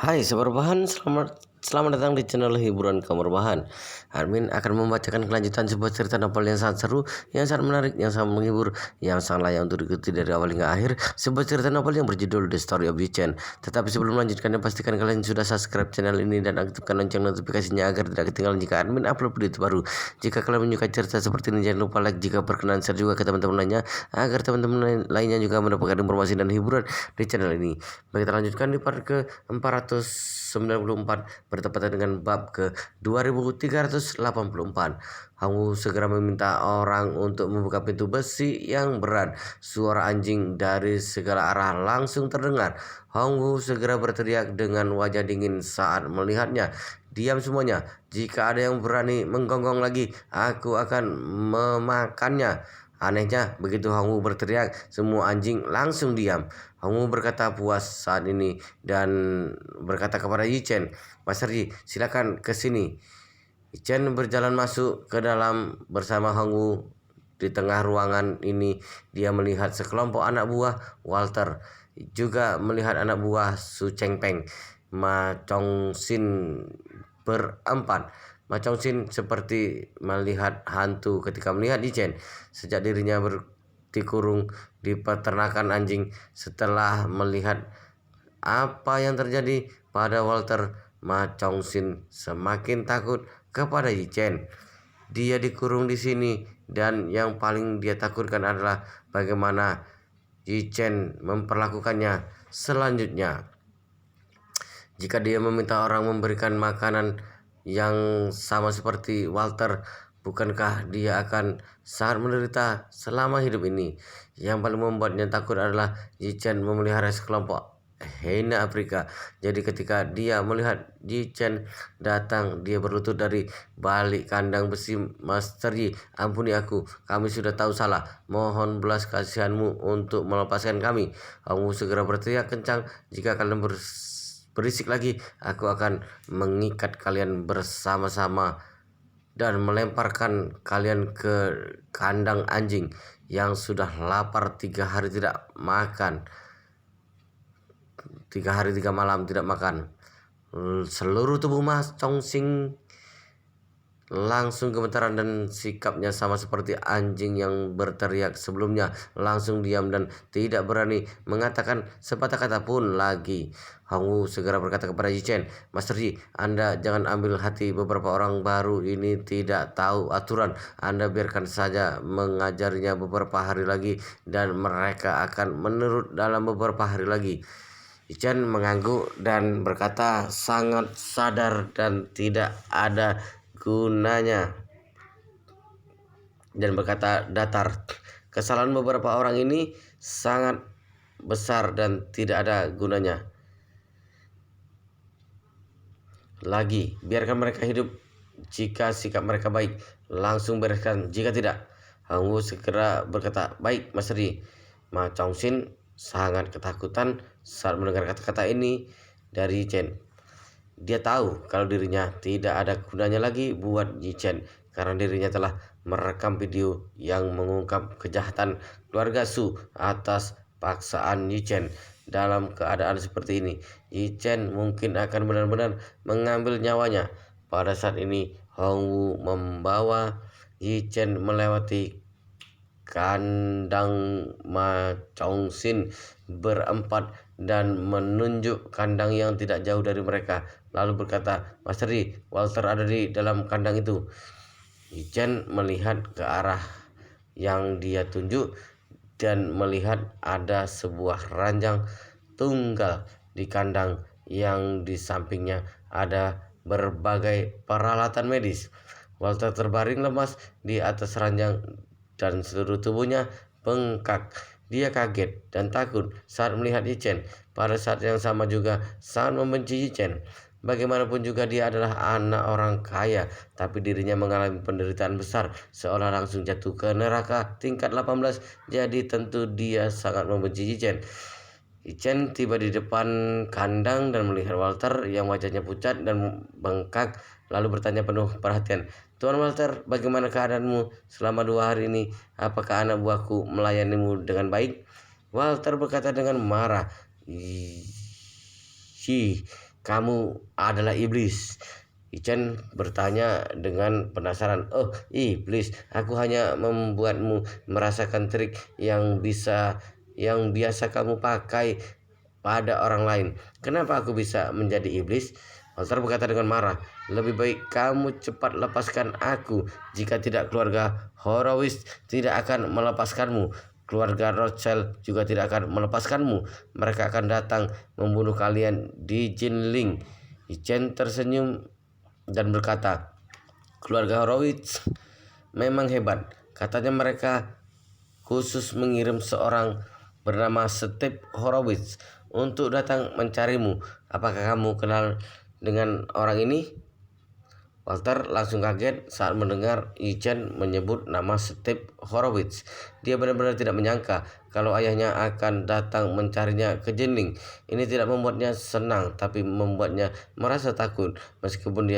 Hai Sobat Rebahan, selamat datang di channel hiburan Kamar Rebahan. Admin akan membacakan kelanjutan sebuah cerita novel yang sangat seru, yang sangat menarik, yang sangat menghibur, yang sangat layak untuk diikuti dari awal hingga akhir. Sebuah cerita novel yang berjudul The Story of Yi-Chen. Tetapi sebelum melanjutkannya, pastikan kalian sudah subscribe channel ini dan aktifkan lonceng notifikasinya agar tidak ketinggalan jika admin upload video terbaru. Jika kalian menyukai cerita seperti ini, jangan lupa like, jika berkenan share juga ke teman-teman lainnya, agar teman-teman lainnya juga mendapatkan informasi dan hiburan di channel ini. Baik, kita lanjutkan di part ke 494 bertepatan dengan bab ke 2384. Hang Wu segera meminta orang untuk membuka pintu besi yang berat. Suara anjing dari segala arah langsung terdengar. Hang Wu segera berteriak dengan wajah dingin saat melihatnya. Diam semuanya, jika ada yang berani menggonggong lagi, aku akan memakannya. Anehnya, begitu Hang Wu berteriak, semua anjing langsung diam. Hang Wu berkata puas saat ini dan berkata kepada Yi-Chen, "Mas Ri, silakan ke sini." Yi-Chen berjalan masuk ke dalam bersama Hang Wu. Di tengah ruangan ini, dia melihat sekelompok anak buah Walter, juga melihat anak buah Su Chengpeng, Ma Chongxin berempat. Ma Chongxin seperti melihat hantu ketika melihat Yi-Chen. Sejak dirinya dikurung di peternakan anjing, setelah melihat apa yang terjadi pada Walter, Ma Chongxin semakin takut kepada Yi-Chen. Dia dikurung di sini dan yang paling dia takutkan adalah bagaimana Yi-Chen memperlakukannya selanjutnya. Jika dia meminta orang memberikan makanan yang sama seperti Walter, bukankah dia akan sangat menderita selama hidup ini? Yang paling membuatnya takut adalah Yi-Chen memelihara sekelompok hyena Afrika. Jadi ketika dia melihat Yi-Chen datang, dia berlutut dari balik kandang besi. "Master Yi, ampuni aku, kami sudah tahu salah. Mohon belas kasihanmu untuk melepaskan kami." Kamu segera berteriak kencang, "Jika kalian berisik lagi, aku akan mengikat kalian bersama-sama dan melemparkan kalian ke kandang anjing yang sudah lapar 3 hari tidak makan. 3 hari 3 malam tidak makan." Seluruh tubuh Mas Chongxing langsung gemetaran dan sikapnya sama seperti anjing yang berteriak sebelumnya. Langsung diam dan tidak berani mengatakan sepatah kata pun lagi. Hang Wu segera berkata kepada Yi-Chen, "Master Yi, Anda jangan ambil hati beberapa orang baru ini tidak tahu aturan. Anda biarkan saja mengajarinya beberapa hari lagi dan mereka akan menurut dalam beberapa hari lagi." Yi-Chen mengangguk dan berkata sangat sadar dan tidak ada gunanya, dan berkata datar, "Kesalahan beberapa orang ini sangat besar dan tidak ada gunanya lagi. Biarkan mereka hidup. Jika sikap mereka baik, langsung bereskan. Jika tidak." Hang Wu segera berkata, "Baik, Mas Ri." Ma Chongxin sangat ketakutan saat mendengar kata-kata ini dari Yi-Chen. Dia tahu kalau dirinya tidak ada gunanya lagi buat Yi-Chen karena dirinya telah merekam video yang mengungkap kejahatan keluarga Su atas paksaan Yi-Chen. Dalam keadaan seperti ini, Yi-Chen mungkin akan benar-benar mengambil nyawanya. Pada saat ini, Hang Wu membawa Yi-Chen melewati kandang Ma Chongxin berempat dan menunjuk kandang yang tidak jauh dari mereka, lalu berkata, "Master Yi, Walter ada di dalam kandang itu." Yi-Chen melihat ke arah yang dia tunjuk dan melihat ada sebuah ranjang tunggal di kandang yang di sampingnya ada berbagai peralatan medis. Walter terbaring lemas di atas ranjang dan seluruh tubuhnya bengkak. Dia kaget dan takut saat melihat Yi-Chen. Pada saat yang sama juga sangat membenci Yi-Chen. Bagaimanapun juga dia adalah anak orang kaya, tapi dirinya mengalami penderitaan besar seolah langsung jatuh ke neraka tingkat 18. Jadi tentu dia sangat membenci Yi-Chen. Yi-Chen tiba di depan kandang dan melihat Walter yang wajahnya pucat dan bengkak, lalu bertanya penuh perhatian, "Tuan Walter, bagaimana keadaanmu selama 2 hari ini? Apakah anak buahku melayanimu dengan baik?" Walter berkata dengan marah, "Ih, kamu adalah iblis? Ichen bertanya dengan penasaran. Oh, iblis, aku hanya membuatmu merasakan trik yang biasa kamu pakai pada orang lain. Kenapa aku bisa menjadi iblis? Walter berkata dengan marah. Lebih baik kamu cepat lepaskan aku. Jika tidak, keluarga Horowitz tidak akan melepaskanmu. Keluarga Rothschild juga tidak akan melepaskanmu. Mereka akan datang membunuh kalian di Jinling. Ichen tersenyum dan berkata, keluarga Horowitz memang hebat. Katanya mereka khusus mengirim seorang bernama Steve Horowitz untuk datang mencarimu. Apakah kamu kenal dengan orang ini? Walter langsung kaget saat mendengar Ichen menyebut nama Steve Horowitz. Dia benar-benar tidak menyangka kalau ayahnya akan datang mencarinya ke Jinling. Ini tidak membuatnya senang, tapi membuatnya merasa takut. Meskipun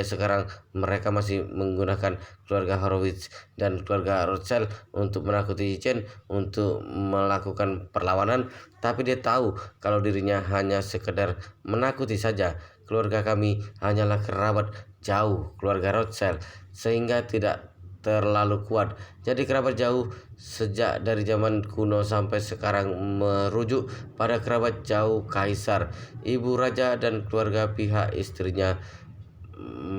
mereka masih menggunakan keluarga Horowitz dan keluarga Rothschild untuk menakuti Ichen untuk melakukan perlawanan, tapi dia tahu kalau dirinya hanya sekedar menakuti saja. Keluarga kami hanyalah kerabat jauh keluarga Rothschild, sehingga tidak terlalu kuat. Jadi kerabat jauh sejak dari zaman kuno sampai sekarang merujuk pada kerabat jauh kaisar, ibu raja dan keluarga pihak istrinya.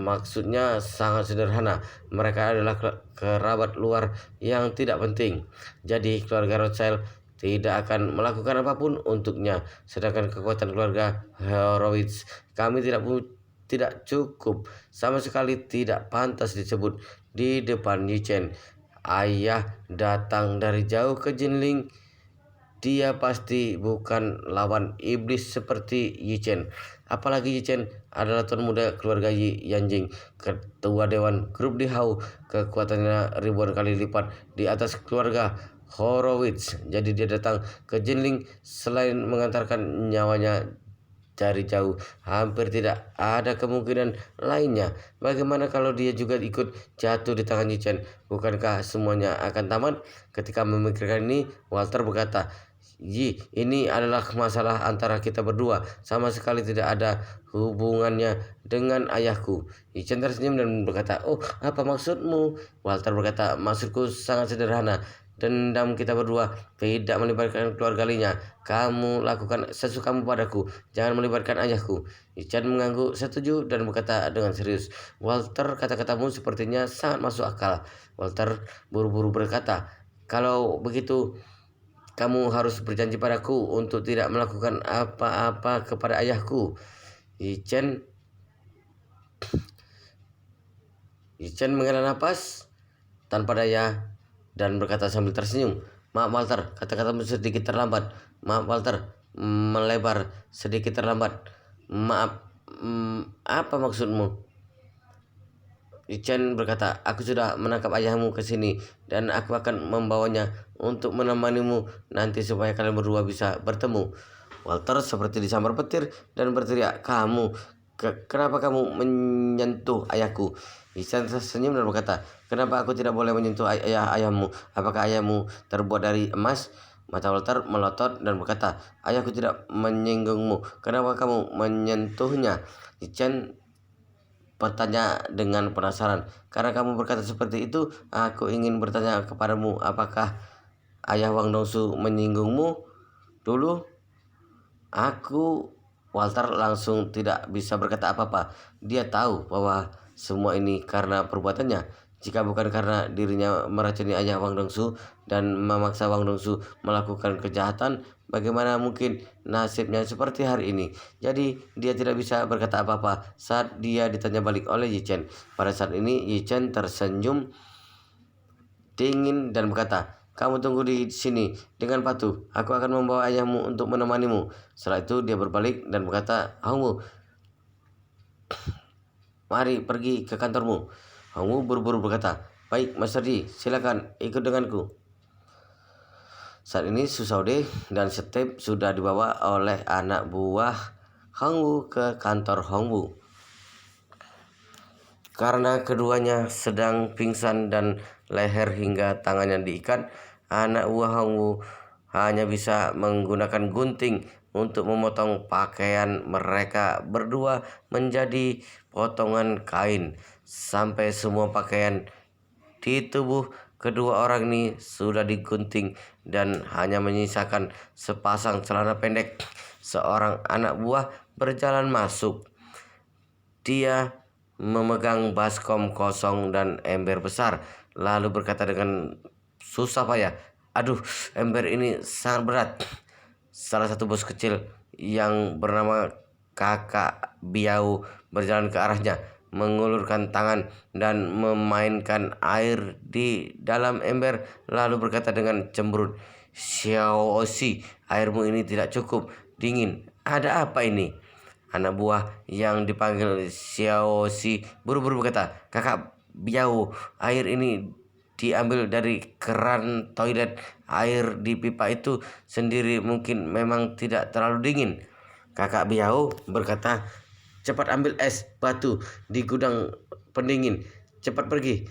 Maksudnya sangat sederhana. Mereka adalah kerabat luar yang tidak penting. Jadi keluarga Rothschild tidak akan melakukan apapun untuknya. Sedangkan kekuatan keluarga Horowitz kami tidak cukup, sama sekali tidak pantas disebut di depan Yichen. Ayah datang dari jauh ke Jinling. Dia pasti bukan lawan iblis seperti Yichen. Apalagi Yichen adalah tuan muda keluarga Yanjing, ketua dewan grup di Hau. Kekuatannya ribuan kali lipat di atas keluarga Horowitz. Jadi dia datang ke Jinling selain mengantarkan nyawanya dari jauh. Hampir tidak ada kemungkinan lainnya. Bagaimana kalau dia juga ikut jatuh di tangan Yichen? Bukankah semuanya akan tamat? Ketika memikirkan ini, Walter berkata, ini adalah masalah antara kita berdua. Sama sekali tidak ada hubungannya dengan ayahku. Yichen tersenyum dan berkata, oh, apa maksudmu? Walter berkata, maksudku sangat sederhana. Dendam kita berdua tidak melibatkan keluarga Linya. Kamu lakukan sesukamu padaku, jangan melibatkan ayahku. Yichen mengangguk setuju dan berkata dengan serius, Walter, kata-katamu sepertinya sangat masuk akal. Walter buru-buru berkata, kalau begitu kamu harus berjanji padaku untuk tidak melakukan apa-apa kepada ayahku. Yichen menghela napas tanpa daya dan berkata sambil tersenyum, maaf Walter, kata-katamu sedikit terlambat. Maaf Walter, melebar sedikit terlambat. Maaf, apa maksudmu? Yichen berkata, aku sudah menangkap ayahmu ke sini dan aku akan membawanya untuk menemanimu nanti supaya kalian berdua bisa bertemu. Walter seperti disambar petir dan berteriak, kenapa kamu menyentuh ayahku? Yichen tersenyum dan berkata, kenapa aku tidak boleh menyentuh ayahmu? Apakah ayahmu terbuat dari emas? Mata Walter melotot dan berkata, ayahku tidak menyinggungmu. Kenapa kamu menyentuhnya? Yichen bertanya dengan penasaran. Karena kamu berkata seperti itu, aku ingin bertanya kepadamu, apakah ayah Wang Dongsu menyinggungmu dulu? Walter langsung tidak bisa berkata apa-apa. Dia tahu bahwa semua ini karena perbuatannya. Jika bukan karena dirinya meracuni ayah Wang Dongsu dan memaksa Wang Dongsu melakukan kejahatan, bagaimana mungkin nasibnya seperti hari ini? Jadi dia tidak bisa berkata apa-apa saat dia ditanya balik oleh Yichen. Pada saat ini Yichen tersenyum dingin dan berkata, kamu tunggu di sini dengan patuh. Aku akan membawa ayahmu untuk menemanimu. Setelah itu dia berbalik dan berkata, Hongwu, mari pergi ke kantormu. Hongwu buru-buru berkata, baik Master Yi, silakan ikut denganku. Saat ini Su Shaode dan Steve sudah dibawa oleh anak buah Hongwu ke kantor Hongwu. Karena keduanya sedang pingsan dan leher hingga tangannya diikat, anak buah Hongwu hanya bisa menggunakan gunting untuk memotong pakaian mereka berdua menjadi potongan kain, sampai semua pakaian di tubuh kedua orang ini sudah digunting dan hanya menyisakan sepasang celana pendek. Seorang anak buah berjalan masuk. Dia memegang baskom kosong dan ember besar, lalu berkata dengan susah payah, "Aduh, ember ini sangat berat." Salah satu bos kecil yang bernama Kakak Biau berjalan ke arahnya, mengulurkan tangan dan memainkan air di dalam ember, lalu berkata dengan cemberut, "Xiao Osi, airmu ini tidak cukup dingin. Ada apa ini?" Anak buah yang dipanggil Xiao Si buru-buru berkata, "Kakak Biau, air ini diambil dari keran toilet. Air di pipa itu sendiri mungkin memang tidak terlalu dingin." Kakak Biau berkata, "Cepat ambil es batu di gudang pendingin. Cepat pergi."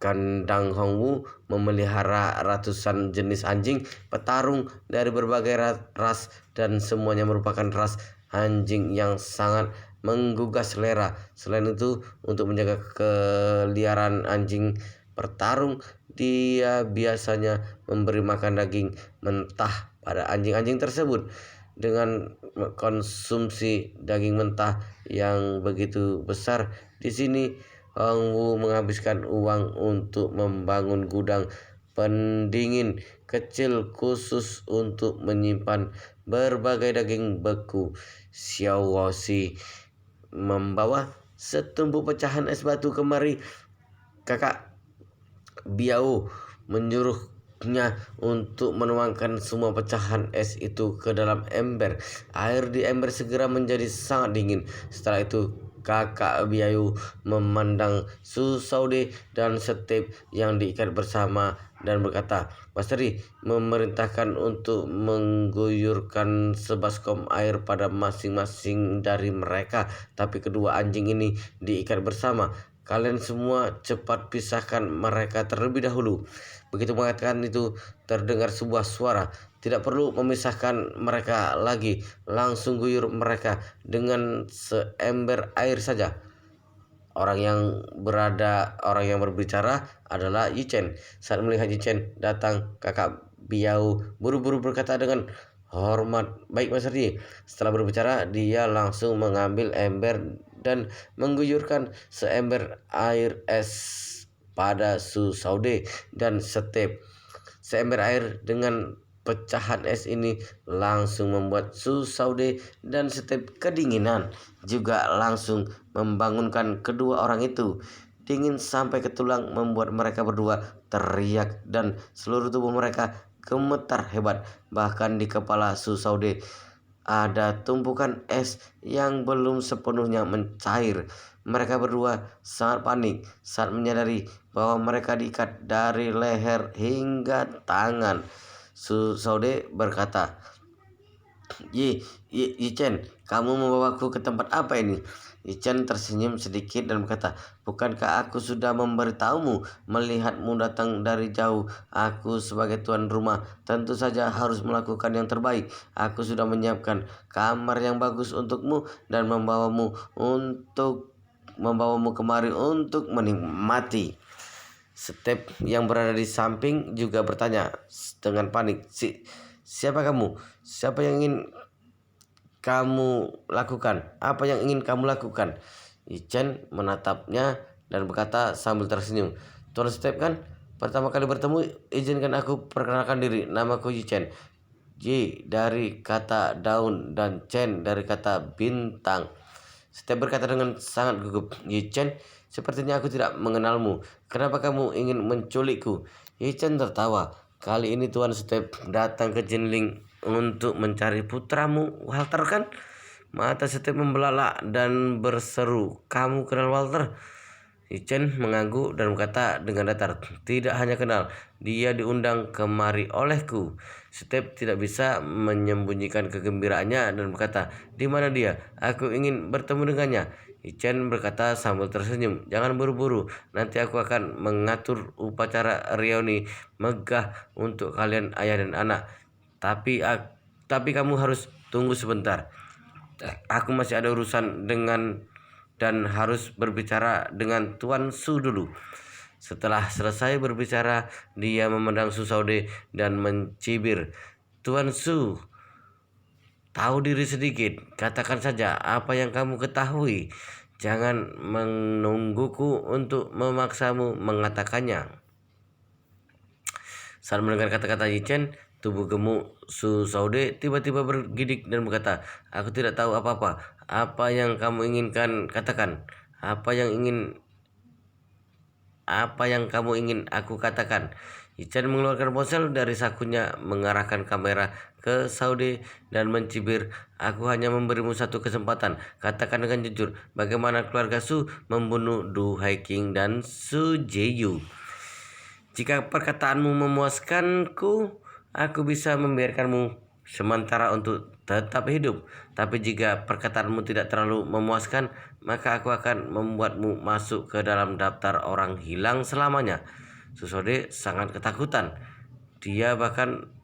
Kandang Hongwu memelihara ratusan jenis anjing petarung dari berbagai ras, dan semuanya merupakan ras anjing yang sangat menggugah selera. Selain itu, untuk menjaga keliaran anjing petarung, dia biasanya memberi makan daging mentah pada anjing-anjing tersebut. Dengan konsumsi daging mentah yang begitu besar di sini, Hong Wu menghabiskan uang untuk membangun gudang pendingin kecil khusus untuk menyimpan berbagai daging beku. Xiao Woxi membawa setumpuk pecahan es batu kemari. Kakak Biao menyuruhnya untuk menuangkan semua pecahan es itu ke dalam ember. Air di ember segera menjadi sangat dingin. Setelah itu, Kakak Biayu memandang Su Saude dan Step yang diikat bersama dan berkata, "Pasteri memerintahkan untuk mengguyurkan sebaskom air pada masing-masing dari mereka, tapi kedua anjing ini diikat bersama. Kalian semua cepat pisahkan mereka terlebih dahulu." Begitu mengatakan itu, terdengar sebuah suara, "Tidak perlu memisahkan mereka lagi, langsung guyur mereka dengan seember air saja." Orang yang berbicara adalah Yichen. Saat melihat Yichen datang, Kakak Biau buru-buru berkata dengan hormat, "Baik, Mas Ri." Setelah berbicara, dia langsung mengambil ember dan mengguyurkan seember air es pada Su Saude dan Step. Seember air dengan pecahan es ini langsung membuat Su Saude dan Step kedinginan, juga langsung membangunkan kedua orang itu. Dingin sampai ke tulang membuat mereka berdua teriak dan seluruh tubuh mereka gemetar hebat. Bahkan di kepala Su Saude ada tumpukan es yang belum sepenuhnya mencair. Mereka berdua sangat panik saat menyadari bahwa mereka diikat dari leher hingga tangan. Su Saude berkata, Yichen, kamu membawaku ke tempat apa ini?" Yichen tersenyum sedikit dan berkata, "Bukankah aku sudah memberitahumu? Melihatmu datang dari jauh, aku sebagai tuan rumah tentu saja harus melakukan yang terbaik. Aku sudah menyiapkan kamar yang bagus untukmu dan membawamu kemari untuk menikmati." Step yang berada di samping juga bertanya dengan panik, "Siapa kamu? Siapa yang ingin kamu lakukan? Apa yang ingin kamu lakukan?" Yichen menatapnya dan berkata sambil tersenyum, "Tuan Step kan? Pertama kali bertemu, izinkan aku perkenalkan diri. Namaku Yichen. Yi dari kata daun dan Chen dari kata bintang." Step berkata dengan sangat gugup, "Yichen, sepertinya aku tidak mengenalmu. Kenapa kamu ingin menculikku?" Yichen tertawa. "Kali ini Tuan Step datang ke Jinling untuk mencari putramu, Walter kan?" Mata Step membelalak dan berseru, "Kamu kenal Walter?" Yichen mengangguk dan berkata dengan datar, "Tidak hanya kenal, dia diundang kemari olehku." Step tidak bisa menyembunyikan kegembiraannya dan berkata, "Di mana dia? Aku ingin bertemu dengannya." Yichen berkata sambil tersenyum, "Jangan buru-buru, nanti aku akan mengatur upacara reuni megah untuk kalian ayah dan anak. Tapi kamu harus tunggu sebentar. Aku masih ada urusan dan harus berbicara dengan Tuan Su dulu. Setelah selesai berbicara, dia memandang Su Saude dan mencibir. Tuan Su, tahu diri sedikit, katakan saja apa yang kamu ketahui. Jangan menungguku untuk memaksamu mengatakannya. Saat mendengar kata-kata Yichen, tubuh gemuk Su Saude tiba-tiba bergidik dan berkata, "Aku tidak tahu apa-apa. Apa yang kamu inginkan katakan? Apa yang ingin Apa yang kamu ingin aku katakan?" Yichen mengeluarkan ponsel dari sakunya, mengarahkan kamera ke Saude dan mencibir, "Aku hanya memberimu satu kesempatan. Katakan dengan jujur, bagaimana keluarga Su membunuh Du Haiking dan Su Jeyu. Jika perkataanmu memuaskanku, aku bisa membiarkanmu sementara untuk tetap hidup. Tapi jika perkataanmu tidak terlalu memuaskan, maka aku akan membuatmu masuk ke dalam daftar orang hilang selamanya." Susode sangat ketakutan. Dia bahkan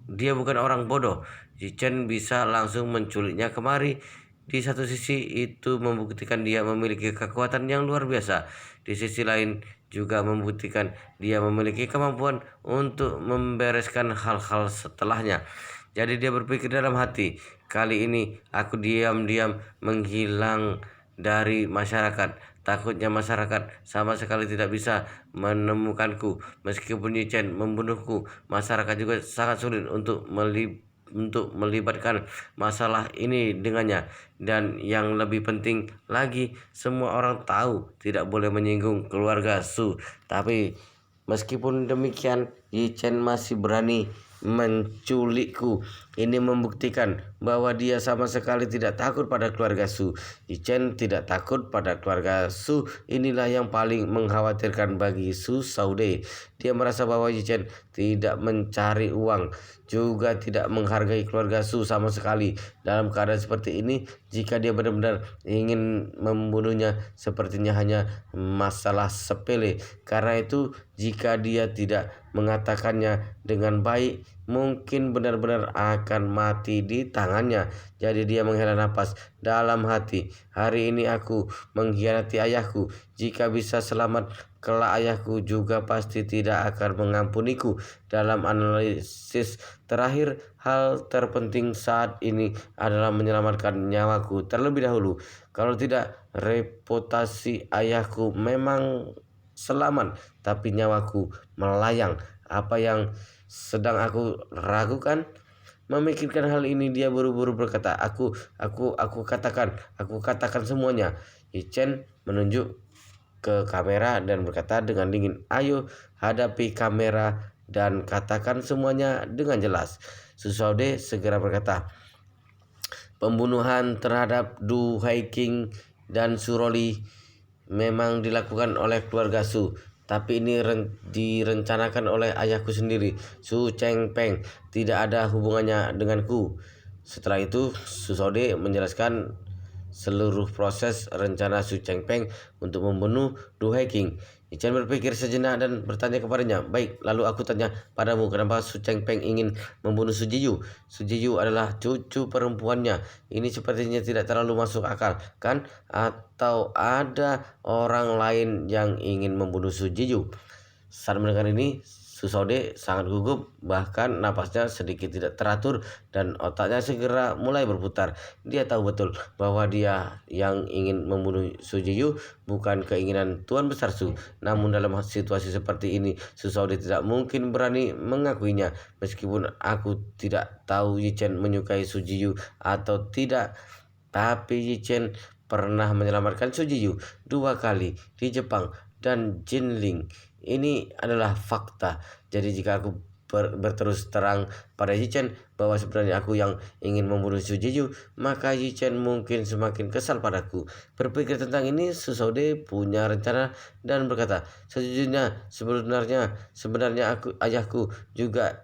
dia bukan orang bodoh. Yichen bisa langsung menculiknya kemari. Di satu sisi itu membuktikan dia memiliki kekuatan yang luar biasa. Di sisi lain juga membuktikan dia memiliki kemampuan untuk membereskan hal-hal setelahnya. Jadi dia berpikir dalam hati, kali ini aku diam-diam menghilang dari masyarakat. Takutnya masyarakat sama sekali tidak bisa menemukanku. Meskipun Yichen membunuhku, masyarakat juga sangat sulit untuk melibatkan masalah ini dengannya. Dan yang lebih penting lagi, semua orang tahu tidak boleh menyinggung keluarga Su. Tapi meskipun demikian, Yichen masih berani menculikku. Ini membuktikan bahwa dia sama sekali tidak takut pada keluarga Su. Yichen tidak takut pada keluarga Su. Inilah yang paling mengkhawatirkan bagi Su Saude. Dia merasa bahwa Yichen tidak mencari uang, juga tidak menghargai keluarga Su sama sekali. Dalam keadaan seperti ini, jika dia benar-benar ingin membunuhnya, sepertinya hanya masalah sepele. Karena itu, jika dia tidak mengatakannya dengan baik, mungkin benar-benar akan mati di tangannya. Jadi dia menghela nafas dalam hati. Hari ini aku mengkhianati ayahku. Jika bisa selamat, kelak ayahku juga pasti tidak akan mengampuniku. Dalam analisis terakhir, hal terpenting saat ini adalah menyelamatkan nyawaku terlebih dahulu. Kalau tidak, reputasi ayahku memang selamat, tapi nyawaku melayang. Apa yang sedang aku ragukan? Memikirkan hal ini, dia buru-buru berkata, aku katakan semuanya." Yichen menunjuk ke kamera dan berkata dengan dingin, "Ayo hadapi kamera dan katakan semuanya dengan jelas." Susaude segera berkata, "Pembunuhan terhadap Du Haiking dan Suroli memang dilakukan oleh keluarga Su, tapi ini direncanakan oleh ayahku sendiri, Su Chengpeng. Tidak ada hubungannya denganku." Setelah itu, Su Saude menjelaskan seluruh proses rencana Su Chengpeng untuk membunuh Du Haiking. Yichen berpikir sejenak dan bertanya kepadanya, "Baik, lalu aku tanya padamu, kenapa Su Chengpeng ingin membunuh Su Jiyu? Su Jiyu adalah cucu perempuannya. Ini sepertinya tidak terlalu masuk akal, kan? Atau ada orang lain yang ingin membunuh Su Jiyu?" Saat mendengar ini, Susaude sangat gugup, bahkan napasnya sedikit tidak teratur dan otaknya segera mulai berputar. Dia tahu betul bahwa dia yang ingin membunuh Su Jiyu, bukan keinginan Tuan Besar Su. Namun dalam situasi seperti ini, Susaude tidak mungkin berani mengakuinya. Meskipun aku tidak tahu Yichen menyukai Su Jiyu atau tidak, tapi Yichen pernah menyelamatkan Su Jiyu 2 kali di Jepang dan Jinling. Ini adalah fakta. Jadi jika aku berterus terang pada Yichen bahwa sebenarnya aku yang ingin membunuh Su Jiyu, maka Yichen mungkin semakin kesal padaku. Berpikir tentang ini, Susaude punya rencana dan berkata, "Sejujurnya, sebenarnya ayahku juga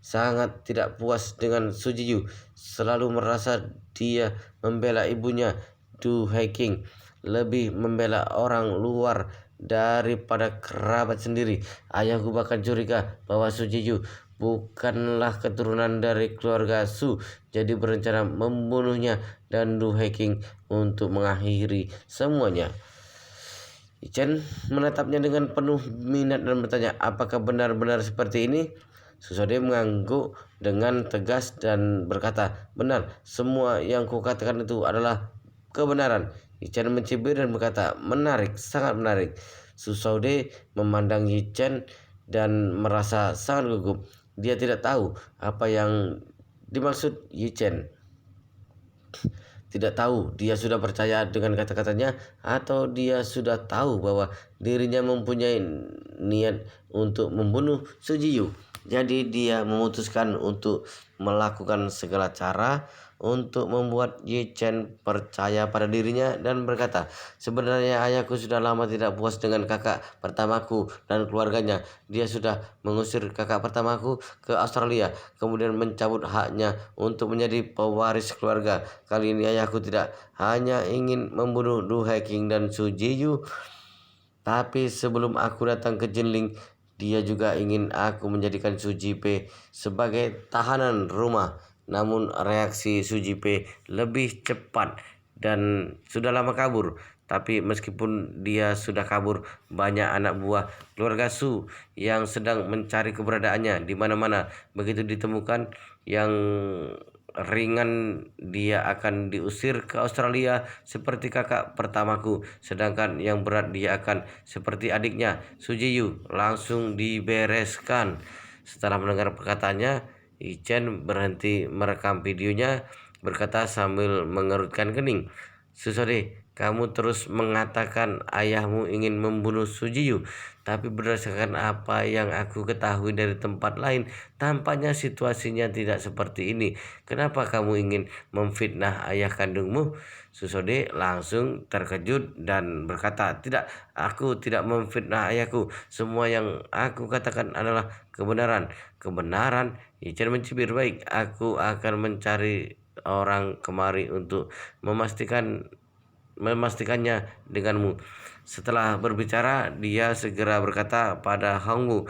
sangat tidak puas dengan Su Jiyu. Selalu merasa dia membela ibunya, Du Haiking, lebih membela orang luar daripada kerabat sendiri. Ayahku bahkan curiga bahwa Su Jiyu bukanlah keturunan dari keluarga Su, jadi berencana membunuhnya dan Du Haiking untuk mengakhiri semuanya. Chen menatapnya dengan penuh minat dan bertanya, apakah benar-benar seperti ini? Susode mengangguk dengan tegas dan berkata, benar, semua yang kukatakan itu adalah kebenaran. Chen mencibir dan berkata, menarik, sangat menarik. Susode memandang Chen dan merasa sangat gugup. Dia tidak tahu apa yang dimaksud Chen. Tidak tahu dia sudah percaya dengan kata-katanya atau dia sudah tahu bahwa dirinya mempunyai niat untuk membunuh Su Jiyu. Jadi dia memutuskan untuk melakukan segala cara untuk membuat Yi Chen percaya pada dirinya dan berkata, sebenarnya ayahku sudah lama tidak puas dengan kakak pertamaku dan keluarganya. Dia sudah mengusir kakak pertamaku ke Australia, kemudian mencabut haknya untuk menjadi pewaris keluarga. Kali ini ayahku tidak hanya ingin membunuh Du Haiking dan Su Jiyu, tapi sebelum aku datang ke Jinling, dia juga ingin aku menjadikan Su Jipe sebagai tahanan rumah. Namun reaksi Su Jipe lebih cepat dan sudah lama kabur. Tapi meskipun dia sudah kabur, banyak anak buah keluarga Su yang sedang mencari keberadaannya di mana-mana. Begitu ditemukan yang ringan, dia akan diusir ke Australia seperti kakak pertamaku, sedangkan yang berat dia akan seperti adiknya Su Jiyu langsung dibereskan. Setelah mendengar perkataannya, Chen berhenti merekam videonya, berkata sambil mengerutkan kening, Susode, kamu terus mengatakan ayahmu ingin membunuh Su Jiyu, tapi berdasarkan apa yang aku ketahui dari tempat lain, tampaknya situasinya tidak seperti ini. Kenapa kamu ingin memfitnah ayah kandungmu? Susode langsung terkejut dan berkata, tidak, aku tidak memfitnah ayahku. Semua yang aku katakan adalah kebenaran. Kebenaran? Ichen mencibir, baik, aku akan mencari orang kemari untuk memastikannya denganmu. Setelah berbicara, dia segera berkata pada Hongwu,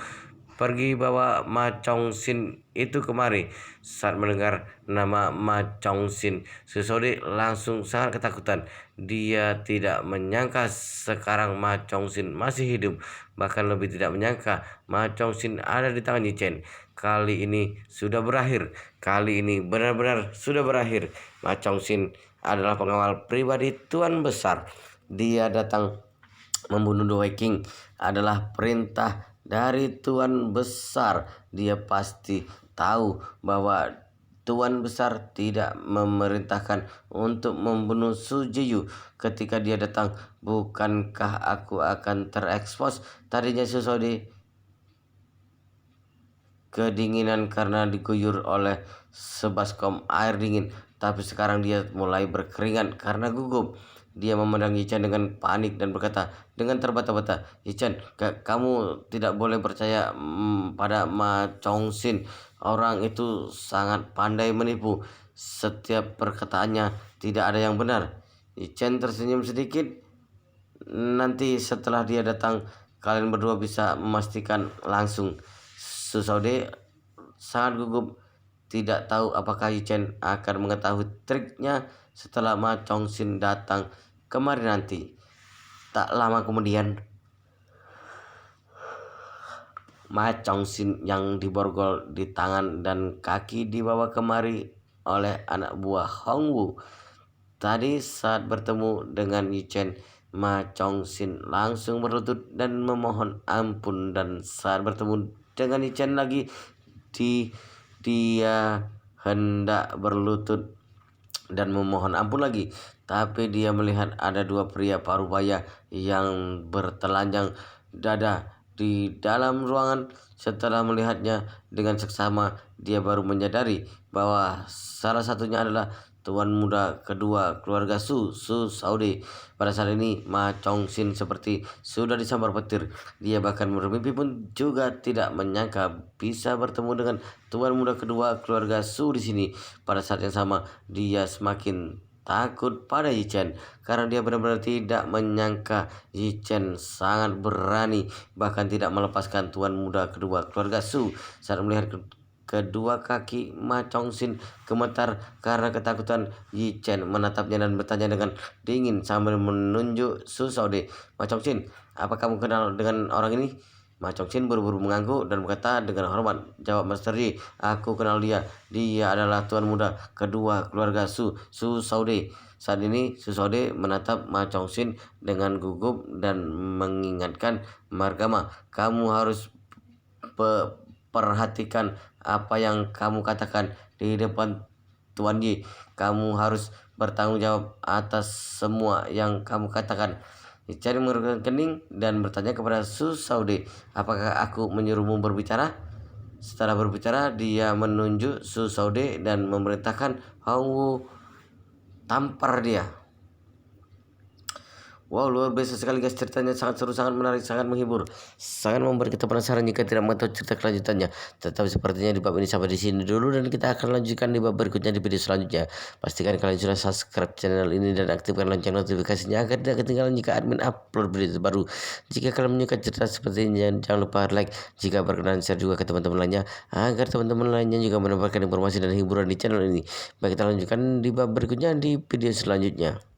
pergi bawa Ma Chongxin itu kemari. Saat mendengar nama Ma Chongxin, Susode langsung sangat ketakutan. Dia tidak menyangka sekarang Ma Chongxin masih hidup. Bahkan lebih tidak menyangka Ma Chongxin ada di tangan Yi Chen. Kali ini sudah berakhir. Kali ini benar-benar sudah berakhir. Ma Chongxin adalah pengawal pribadi Tuan Besar. Dia datang membunuh Du Haiking adalah perintah dari Tuan Besar. Dia pasti tahu bahwa Tuan Besar tidak memerintahkan untuk membunuh Su Jiyu. Ketika dia datang, bukankah aku akan terekspos? Tadinya Susode kedinginan karena diguyur oleh sebaskom air dingin, tapi sekarang dia mulai berkeringat karena gugup. Dia memandang Yi Chen dengan panik dan berkata dengan terbata-bata, Yi Chen, kamu tidak boleh percaya pada Ma Chongxin. Orang itu sangat pandai menipu. Setiap perkataannya tidak ada yang benar. Yi Chen tersenyum sedikit. Nanti setelah dia datang, kalian berdua bisa memastikan langsung. Susode sangat gugup, tidak tahu apakah Yi Chen akan mengetahui triknya setelah Ma Chongxin datang kemari nanti. Tak lama kemudian, Ma Chongxin yang diborgol di tangan dan kaki dibawa kemari oleh anak buah Hongwu. Tadi saat bertemu dengan Yi Chen, Ma Chongxin langsung berlutut dan memohon ampun, dan saat bertemu dengan Yi Chen lagi, dia hendak berlutut dan memohon ampun lagi, tapi dia melihat ada dua pria parubaya yang bertelanjang dada di dalam ruangan. Setelah melihatnya dengan seksama, dia baru menyadari bahwa salah satunya adalah tuan muda kedua keluarga Su Saude. Pada saat ini Ma Chongxin seperti sudah disambar petir. Dia bahkan bermimpi pun juga tidak menyangka bisa bertemu dengan tuan muda kedua keluarga Su di sini. Pada saat yang sama, dia semakin takut pada Yichen karena dia benar-benar tidak menyangka Yichen sangat berani, bahkan tidak melepaskan tuan muda kedua keluarga Su. Saat melihat kedua kaki Ma Chongqing gemetar karena ketakutan, Yichen menatapnya dan bertanya dengan dingin sambil menunjuk Su Shaude. "Ma Chongqing, apa kamu kenal dengan orang ini?" Ma Chongqing buru-buru mengangguk dan berkata dengan hormat, "Jawab Master Yi, aku kenal dia. Dia adalah tuan muda kedua keluarga Su Shaude." Saat ini Su Shaude menatap Ma Chongqing dengan gugup dan mengingatkan Margama, "Kamu harus perhatikan apa yang kamu katakan di depan Tuan Yi. Kamu harus bertanggung jawab atas semua yang kamu katakan." Cari mengerutkan kening dan bertanya kepada Su Shaude, "Apakah aku menyuruhmu berbicara?" Setelah berbicara, dia menunjuk Su Shaude dan memerintahkan Hong Wu tampar dia. Wow, luar biasa sekali guys, ceritanya sangat seru, sangat menarik, sangat menghibur, sangat membuat kita penasaran jika tidak mengetahui cerita kelanjutannya. Tetapi sepertinya di bab ini sampai di sini dulu dan kita akan lanjutkan di bab berikutnya di video selanjutnya. Pastikan kalian sudah subscribe channel ini dan aktifkan lonceng notifikasinya agar tidak ketinggalan jika admin upload video terbaru. Jika kalian menyukai cerita seperti ini, jangan lupa like, jika berkenan share juga ke teman-teman lainnya agar teman-teman lainnya juga mendapatkan informasi dan hiburan di channel ini. Baik, kita lanjutkan di bab berikutnya di video selanjutnya.